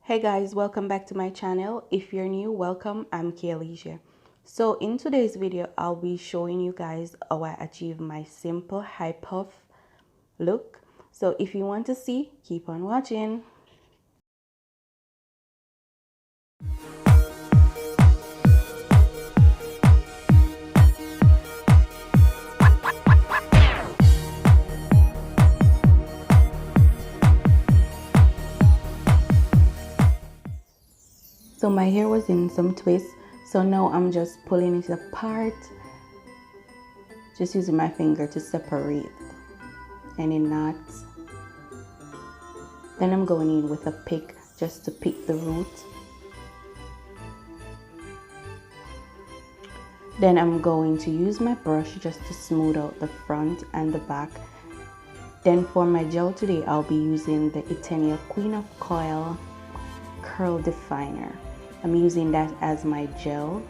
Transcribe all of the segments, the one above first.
Hey guys, welcome back to my channel. If you're new, welcome. I'm Kure. So in today's video, I'll be showing you guys how I achieve my simple high puff look. So if you want to see, keep on watching. So my hair was in some twists, so now I'm just pulling it apart, just using my finger to separate any knots. Then I'm going in with a pick just to pick the root. Then I'm going to use my brush just to smooth out the front and the back. Then for my gel today, I'll be using the Ettenio Coil Curl Definer. I'm using that as my gel.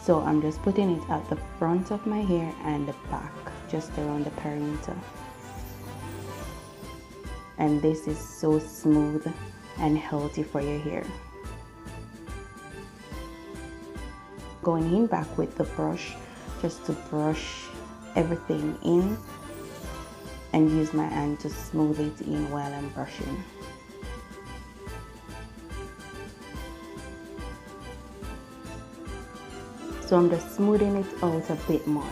So I'm just putting it at the front of my hair and the back, just around the perimeter. And this is so smooth and healthy for your hair. Going in back with the brush just to brush everything in and use my hand to smooth it in while I'm brushing. So I'm just smoothing it out a bit more.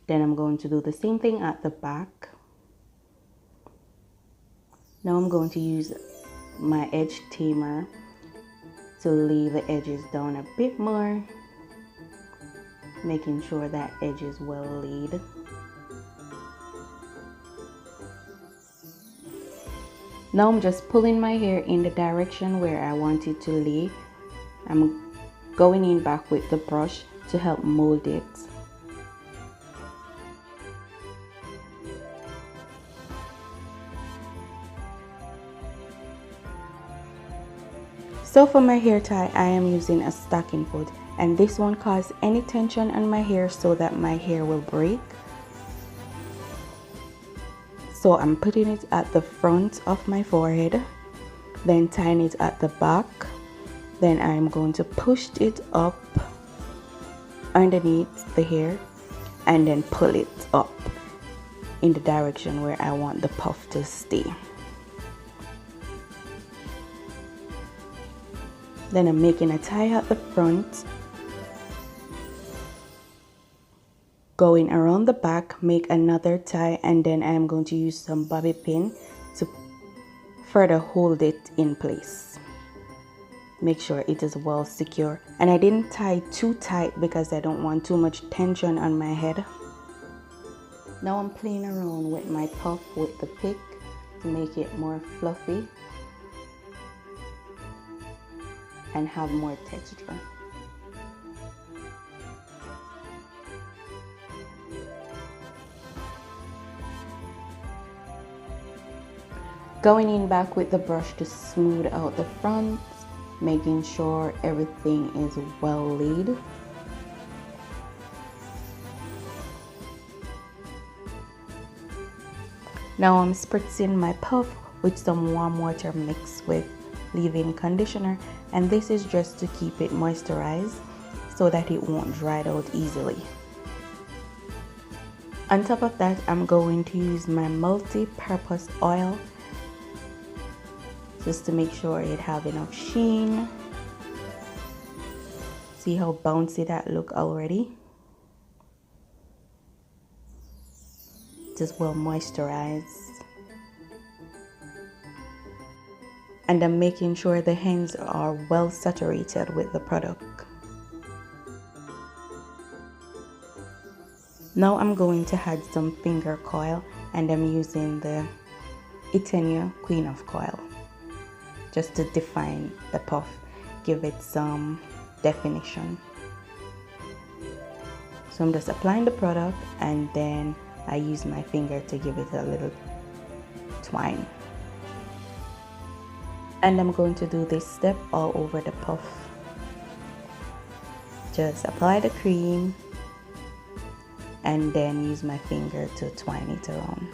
Then I'm going to do the same thing at the back. Now I'm going to use my edge tamer to lay the edges down a bit more, making sure that edge is well laid. Now I'm just pulling my hair in the direction where I want it to lay. I'm going in back with the brush to help mold it. So for my hair tie, I am using a stocking foot, and this won't cause any tension on my hair so that my hair will break. So I'm putting it at the front of my forehead, then tying it at the back. Then I'm going to push it up underneath the hair and then pull it up in the direction where I want the puff to stay. Then I'm making a tie at the front, going around the back, make another tie, and then I'm going to use some bobby pin to further hold it in place. Make sure it is well secure, and I didn't tie too tight because I don't want too much tension on my head. Now I'm playing around with my puff with the pick to make it more fluffy and have more texture. Going in back with the brush to smooth out the front, making sure everything is well laid. Now I'm spritzing my puff with some warm water mixed with leave-in conditioner, and this is just to keep it moisturized so that it won't dry out easily. On top of that, I'm going to use my multi-purpose oil just to make sure it have enough sheen. See how bouncy that look already? Just well moisturized. And I'm making sure the ends are well saturated with the product. Now I'm going to add some finger coil, and I'm using the Ettenio Queen of Coil just to define the puff, give it some definition. So I'm just applying the product, and then I use my finger to give it a little twine. And I'm going to do this step all over the puff. Just apply the cream and then use my finger to twine it around.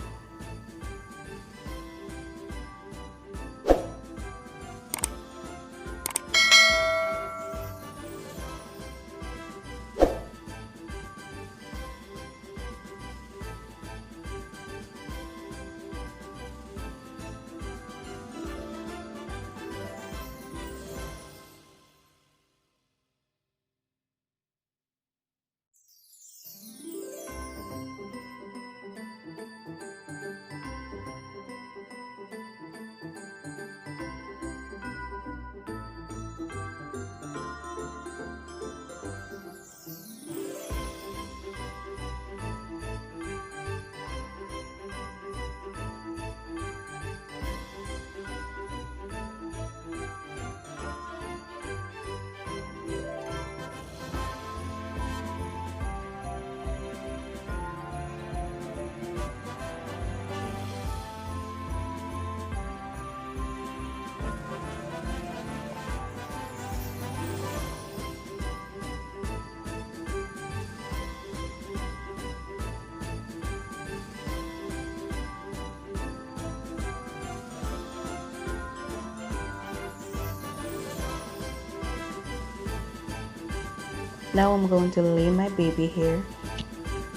Now I'm going to lay my baby hair.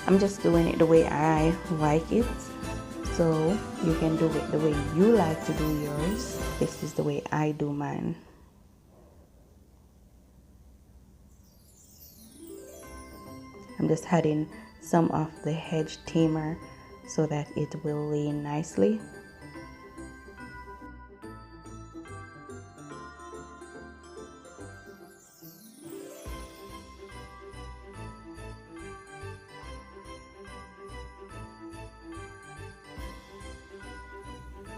I'm just doing it the way I like it, so you can do it the way you like to do yours. This is the way I do mine. I'm just adding some of the hedge tamer so that it will lay nicely.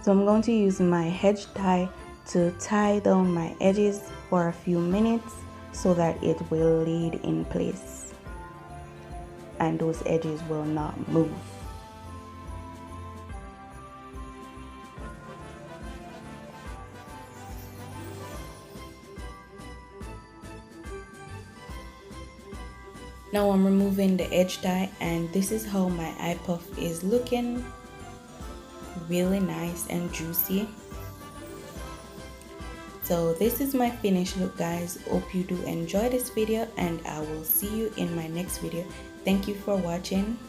So I'm going to use my hedge tie to tie down my edges for a few minutes so that it will lay in place and those edges will not move. Now I'm removing the edge tie, and this is how my eye puff is looking. Really nice and juicy. So this is my finished look, guys. Hope you do enjoy this video, and I will see you in my next video. Thank you for watching.